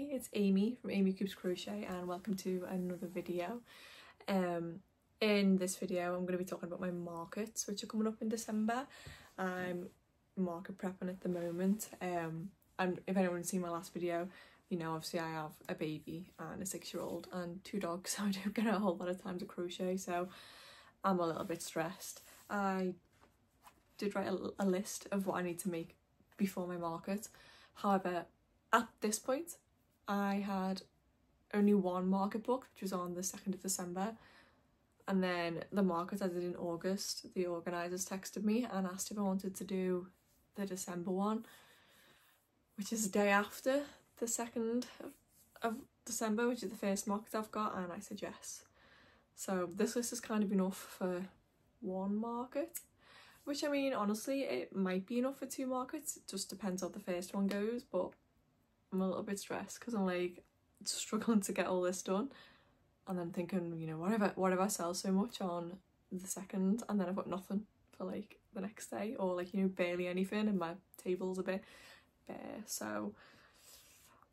Hi, it's Amy from amycoopsscrochet and welcome to another video. In this video I'm going to be talking about my markets which are coming up in December. I'm market prepping at the moment, and if anyone's seen my last video, you know obviously I have a baby and a 6-year-old and 2 dogs, so I don't get a whole lot of time to crochet, so I'm a little bit stressed. I did write a list of what I need to make before my market. However, at this point I had only one market booked, which was on the 2nd of December, and then the market I did in August, the organisers texted me and asked if I wanted to do the December one, which is the day after the 2nd of December, which is the first market I've got, and I said yes. So this list is kind of enough for one market, which I mean honestly it might be enough for 2 markets, it just depends how the first one goes, but I'm a little bit stressed because I'm like struggling to get all this done, and then thinking, you know, what if I sell so much on the 2nd and then I've got nothing for like the next day, or like, you know, barely anything and my table's a bit bare. So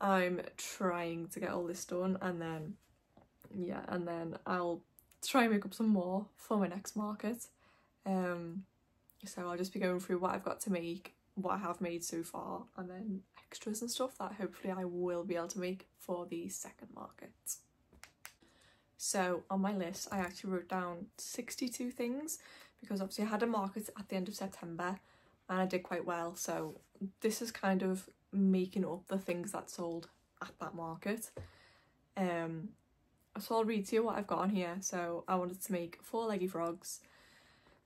I'm trying to get all this done, and then yeah, and then I'll try and make up some more for my next market. So I'll just be going through what I've got to make, what I have made so far, and then extras and stuff that hopefully I will be able to make for the second market. So on my list I actually wrote down 62 things because obviously I had a market at the end of September and I did quite well, so this is kind of making up the things that sold at that market. So I'll read to you what I've got on here. So I wanted to make 4 leggy frogs,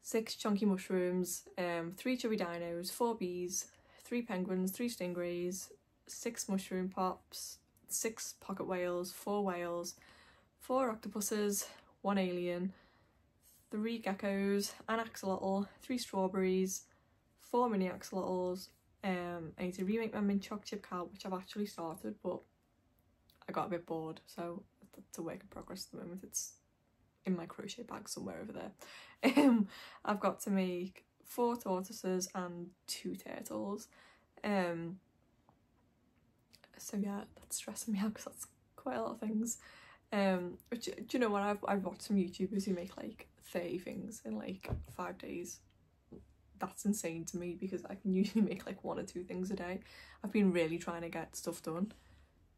6 chunky mushrooms, 3 chubby dinos, 4 bees, 3 penguins, 3 stingrays, 6 mushroom pops, 6 pocket whales, 4 whales, 4 octopuses, 1 alien, 3 geckos, an axolotl, 3 strawberries, 4 mini axolotls. I need to remake my mint choc chip cow, which I've actually started, but I got a bit bored, so it's a work in progress at the moment. It's in my crochet bag somewhere over there. I've got to make 4 tortoises and 2 turtles. So yeah, that's stressing me out because that's quite a lot of things. Which, do you know what, I've watched some YouTubers who make like 30 things in like 5 days. That's insane to me because I can usually make like 1 or 2 things a day. I've been really trying to get stuff done,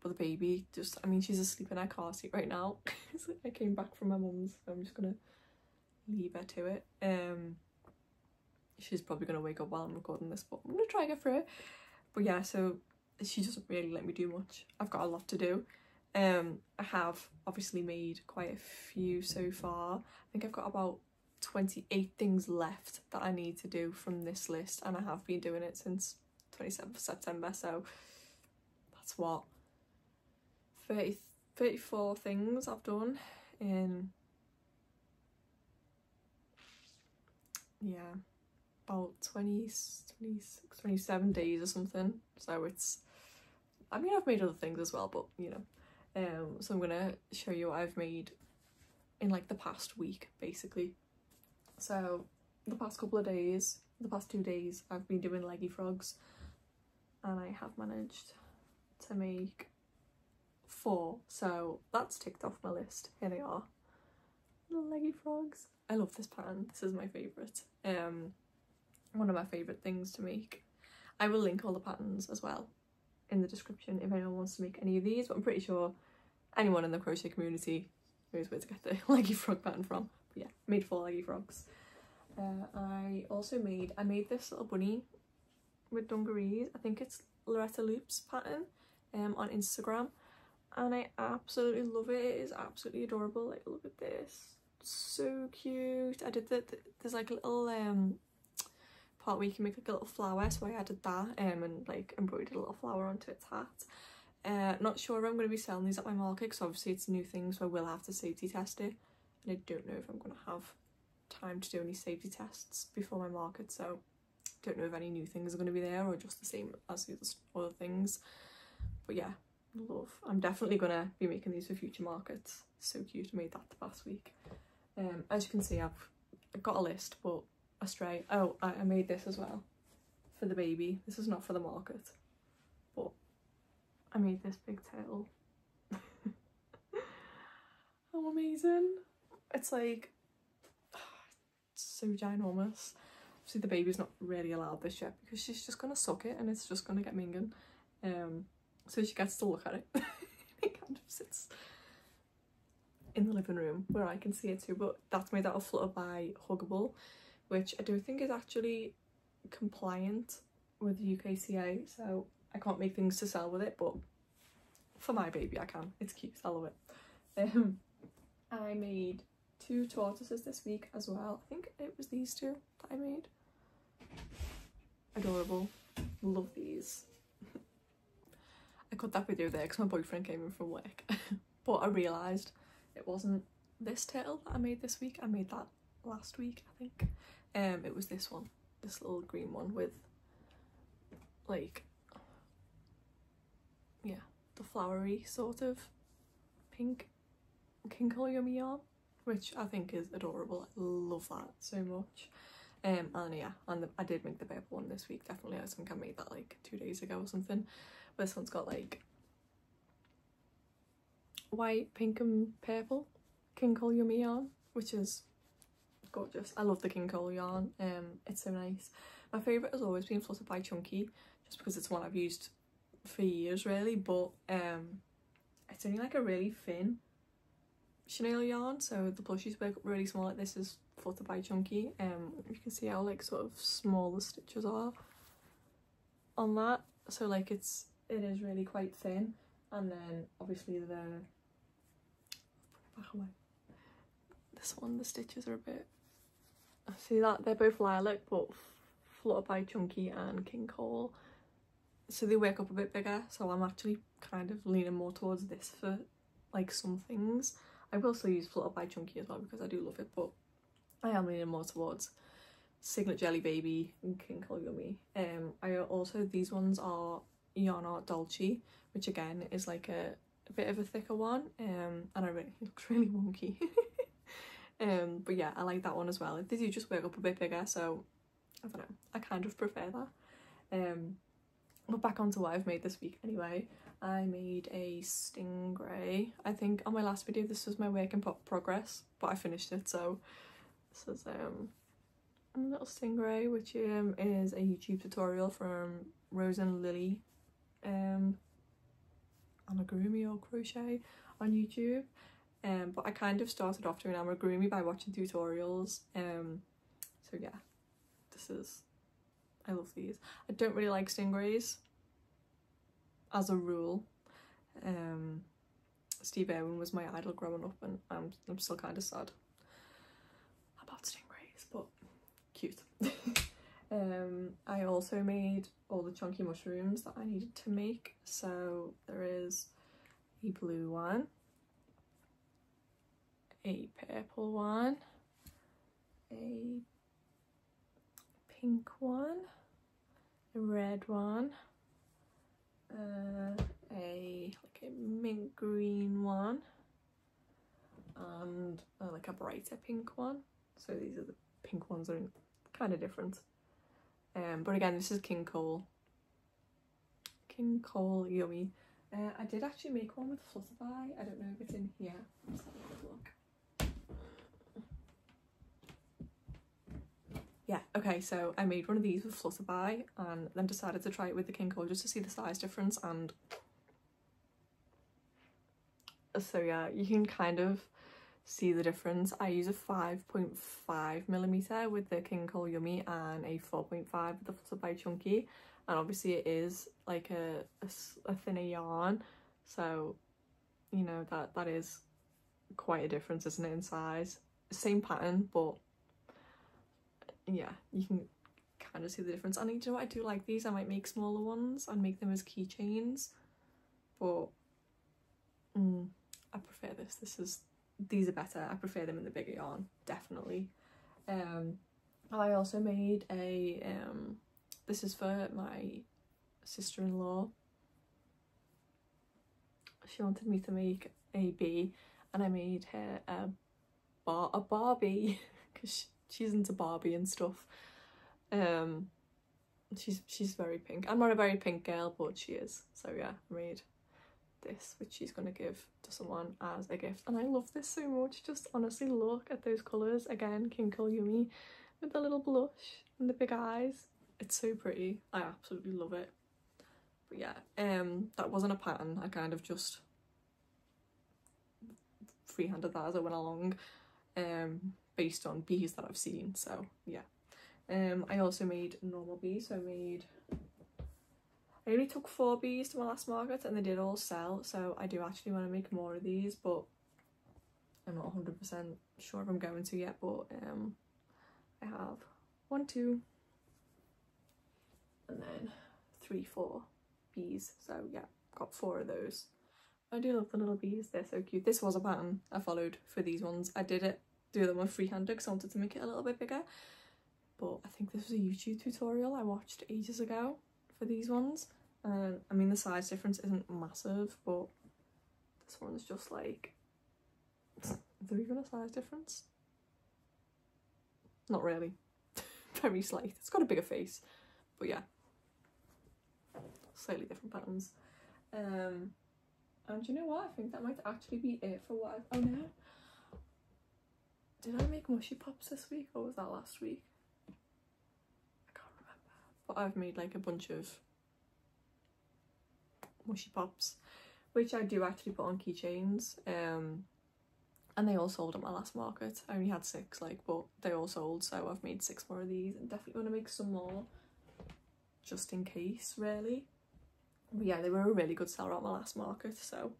but the baby just, I mean, she's asleep in her car seat right now. I came back from my mum's, so I'm just gonna leave her to it. She's probably gonna wake up while I'm recording this, but I'm gonna try and get through it. But yeah, so she doesn't really let me do much. I've got a lot to do. I have obviously made quite a few so far. I think I've got about 28 things left that I need to do from this list, and I have been doing it since 27th of September, so that's what, 34 things I've done in, yeah, about 27 days or something. So it's, I mean, I've made other things as well, but you know, so I'm gonna show you what I've made in like the past week basically. So the past couple of days, the past 2 days, I've been doing leggy frogs, and I have managed to make 4, so that's ticked off my list. Here they are, little leggy frogs. I love this pattern, this is my favourite, one of my favourite things to make. I will link all the patterns as well in the description if anyone wants to make any of these, but I'm pretty sure anyone in the crochet community knows where to get the leggy frog pattern from. But yeah, made 4 leggy frogs. I also made this little bunny with dungarees. I think it's lorettasloops pattern on Instagram, and I absolutely love it. It is absolutely adorable. Like, look at this, so cute. I did there's like a little part where you can make like a little flower, so I added that and like embroidered a little flower onto its hat. Not sure if I'm going to be selling these at my market because obviously it's a new thing, so I will have to safety test it, and I don't know if I'm going to have time to do any safety tests before my market, so don't know if any new things are going to be there or just the same as the other things. But yeah, love. I'm definitely going to be making these for future markets. So cute. I made that the past week. As you can see, I've got a list, but astray. Oh, I made this as well for the baby. This is not for the market, but I made this big tail. How amazing. It's like, it's so ginormous. See, the baby's not really allowed this yet because she's just gonna suck it and it's just gonna get minging. So she gets to look at it. It kind of sits in the living room where I can see it too, but that's made out of Flutterby Huggable, which I don't think is actually compliant with the UKCA, so I can't make things to sell with it, but for my baby I can. It's cute, I love it. I made 2 tortoises this week as well. I think it was these 2 that I made. Adorable. Love these. I cut that video there because my boyfriend came in from work. But I realised it wasn't this turtle that I made this week. I made that last week, I think. It was this one. This little green one with, like, yeah, the flowery sort of pink Kinko Yummy yarn, which I think is adorable. I love that so much. And yeah, and I did make the purple one this week, definitely. I think I made that like 2 days ago or something. This one's got like white, pink and purple Kinko Yummy yarn, which is gorgeous. I love the Kinko yarn. It's so nice. My favourite has always been Flutterby Chunky, just because it's one I've used for years really, but it's only like a really thin chenille yarn, so the plushies work really small. Like this is Flutterby Chunky. You can see how like sort of small the stitches are on that, so like it is really quite thin. And then obviously the back away, this one, the stitches are a bit, see that they're both lilac, but Flutterby Chunky and King Cole, so they work up a bit bigger, so I'm actually kind of leaning more towards this for like some things. I will still use Flutterby Chunky as well because I do love it, but I am leaning more towards Signet Jelly Baby and King Cole Yummy. I also, these ones are Yarn Art Dolce, which again is like a bit of a thicker one, and it looks really wonky. But yeah, I like that one as well. They do just work up a bit bigger, so I don't know, I kind of prefer that. But back onto what I've made this week anyway. I made a stingray. I think on my last video this was my work in progress, but I finished it, so this is a little stingray, which is a YouTube tutorial from Roseandlilyamigurumi or crochet on YouTube. But I kind of started off doing amigurumi by watching tutorials. So yeah, I love these. I don't really like stingrays as a rule. Steve Irwin was my idol growing up, and I'm still kind of sad about stingrays, but cute. I also made all the chunky mushrooms that I needed to make. So there is a blue one, a purple one, a pink one, a red one, like a mint green one, and like a brighter pink one. So these are the pink ones, are kind of different. But again, this is King Cole Yummy. I did actually make one with Flutterby. I don't know if it's in here. Let's have a quick look. Yeah, okay, so I made one of these with Flutterby and then decided to try it with the King Cole just to see the size difference, and so yeah, you can kind of see the difference. I use a 5.5mm with the King Cole Yummy and a 4.5 with the Flutterby Chunky, and obviously it is like a thinner yarn, so you know that is quite a difference, isn't it, in size? Same pattern, but yeah, you can kind of see the difference. And you know what, I do like these. I might make smaller ones and make them as keychains, but I prefer this. These are better. I prefer them in the bigger yarn, definitely. I also made a this is for my sister-in-law. She wanted me to make a bee, and I made her a Barbie because she's into Barbie and stuff. She's very pink. I'm not a very pink girl, but she is. So yeah, I made this, which she's going to give to someone as a gift. And I love this so much. Just honestly look at those colours. Again, Kinkle Yumi with the little blush and the big eyes. It's so pretty. I absolutely love it. But yeah, that wasn't a pattern. I kind of just freehanded that as I went along, based on bees that I've seen. So yeah. I also made normal bees. So I only took 4 bees to my last market and they did all sell, so I do actually want to make more of these, but I'm not 100% sure if I'm going to yet. But I have 1, 2 and then 3, 4 bees, so yeah, got 4 of those. I do love the little bees, they're so cute. This was a pattern I followed for these ones. I did do them with freehanded because I wanted to make it a little bit bigger, but I think this was a YouTube tutorial I watched ages ago for these ones. And I mean, the size difference isn't massive, but this one's just like, is there even a size difference? Not really. Very slight. It's got a bigger face, but yeah, slightly different patterns. And you know what, I think that might actually be it for what I've, oh no, did I make mushy pops this week or was that last week? I can't remember, but I've made like a bunch of mushy pops, which I do actually put on keychains, and they all sold at my last market. I only had 6, like, but they all sold, so I've made 6 more of these and definitely want to make some more just in case, really. But yeah, they were a really good seller at my last market, so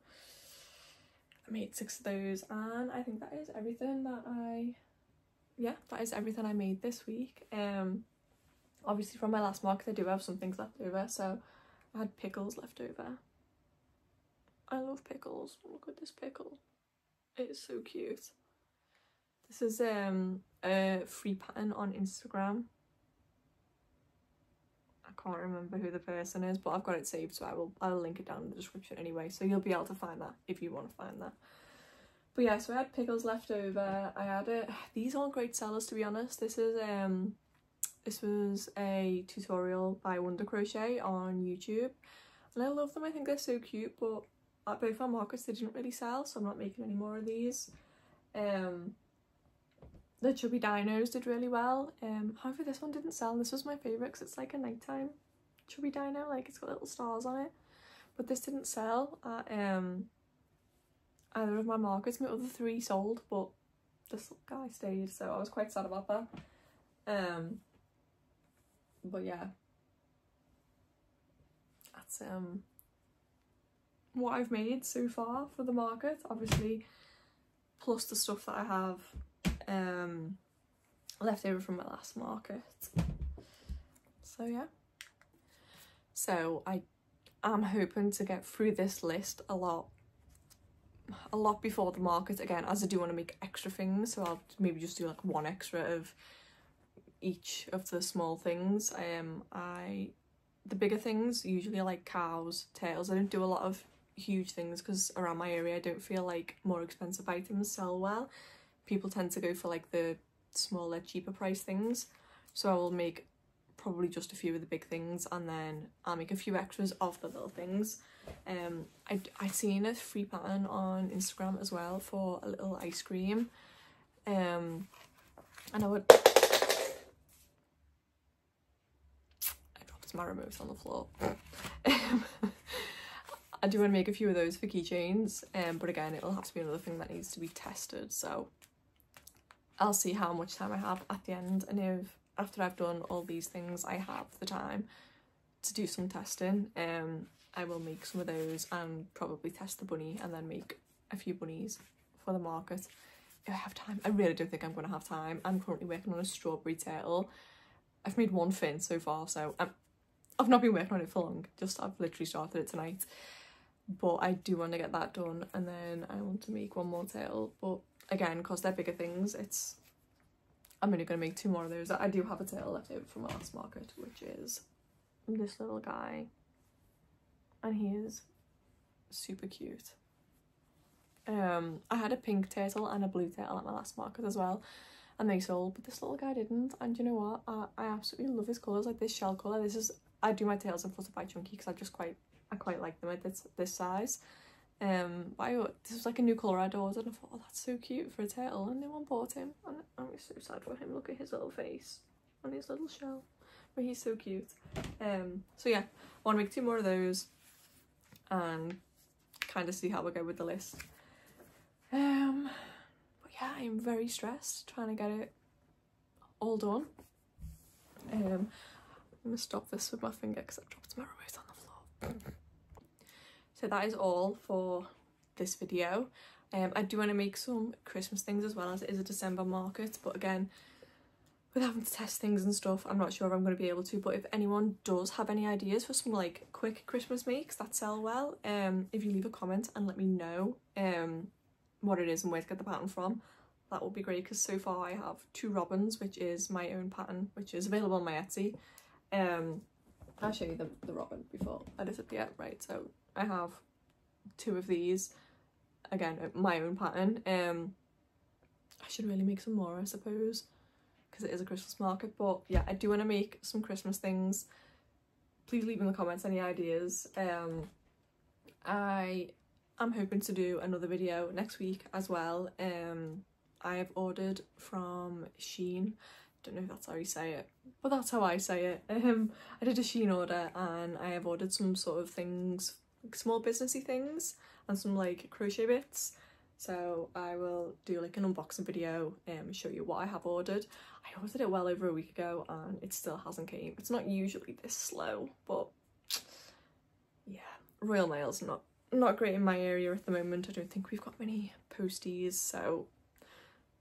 I made 6 of those. And I think that is everything that I made this week. Obviously from my last market I do have some things left over, so I had pickles left over. I love pickles. Look at this pickle. It is so cute. This is a free pattern on Instagram. I can't remember who the person is, but I've got it saved, so I'll link it down in the description anyway, so you'll be able to find that if you want to find that. But yeah, so I had pickles left over. I had these aren't great sellers, to be honest. This was a tutorial by Wondercrochet on YouTube, and I love them. I think they're so cute, but at both our markets they didn't really sell, so I'm not making any more of these. The chubby dinos did really well. However, this one didn't sell. This was my favourite because it's like a nighttime chubby dino, like it's got little stars on it. But this didn't sell at either of my markets. My other 3 sold, but this guy stayed, so I was quite sad about that. But yeah, that's what I've made so far for the market, obviously, plus the stuff that I have left over from my last market. So yeah, so I am hoping to get through this list a lot before the market, again, as I do want to make extra things, so I'll maybe just do like 1 extra of each of the small things. The bigger things usually are like cows, tails. I don't do a lot of huge things because around my area I don't feel like more expensive items sell well. People tend to go for like the smaller, cheaper price things, so I will make probably just a few of the big things and then I'll make a few extras of the little things. I'd seen a free pattern on Instagram as well for a little ice cream, and I dropped my remote on the floor. I do want to make a few of those for keychains, but again, it'll have to be another thing that needs to be tested, so I'll see how much time I have at the end, and if after I've done all these things I have the time to do some testing, I will make some of those and probably test the bunny and then make a few bunnies for the market if I have time. I really don't think I'm going to have time. I'm currently working on a strawberry turtle. I've made 1 fin so far, so I've not been working on it for long, I've literally started it tonight. But I do want to get that done, and then I want to make 1 more turtle. But again, because they're bigger things, I'm only going to make 2 more of those. I do have a turtle left over from my last market, which is this little guy, and he is super cute. I had a pink turtle and a blue turtle at my last market as well, and they sold, but this little guy didn't. And you know what, I absolutely love his colours, like this shell colour. I do my tails in Flutterby Chunky because I quite like them at this size. This was like a new colour I'd ordered, and I thought, oh, that's so cute for a turtle, and no one bought him, and I'm so sad for him. Look at his little face and his little shell, but he's so cute. So yeah, I want to make 2 more of those and kind of see how we go with the list. But yeah, I'm very stressed trying to get it all done. I'm gonna stop this with my finger because I've dropped my remote on the floor. So that is all for this video. I do want to make some Christmas things as well, as it is a December market, but again, with having to test things and stuff, I'm not sure if I'm going to be able to. But if anyone does have any ideas for some like quick Christmas makes that sell well, if you leave a comment and let me know what it is and where to get the pattern from, that would be great, because so far I have 2 robins, which is my own pattern, which is available on my Etsy. I'll show you the robin before I disappear. Right, so I have 2 of these, again, my own pattern. I should really make some more, I suppose, because it is a Christmas market. But yeah, I do want to make some Christmas things. Please leave in the comments any ideas. I am hoping to do another video next week as well. I have ordered from Shein. Don't know if that's how you say it, but that's how I say it. I did a Shein order, and I have ordered some sort of things, like small businessy things, and some like crochet bits. So I will do like an unboxing video and show you what I have ordered. I ordered it well over a week ago and it still hasn't came. It's not usually this slow, but yeah, Royal Mail's not great in my area at the moment. I don't think we've got many posties, so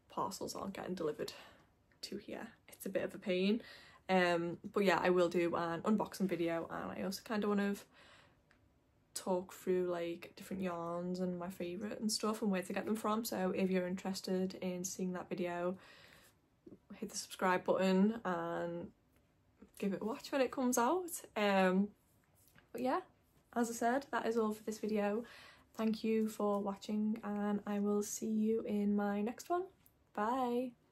parcels aren't getting delivered to here. It's a bit of a pain. But yeah, I will do an unboxing video, and I also kind of want to talk through like different yarns and my favourite and stuff and where to get them from. So if you're interested in seeing that video, hit the subscribe button and give it a watch when it comes out. But yeah, as I said, that is all for this video. Thank you for watching, and I will see you in my next one. Bye.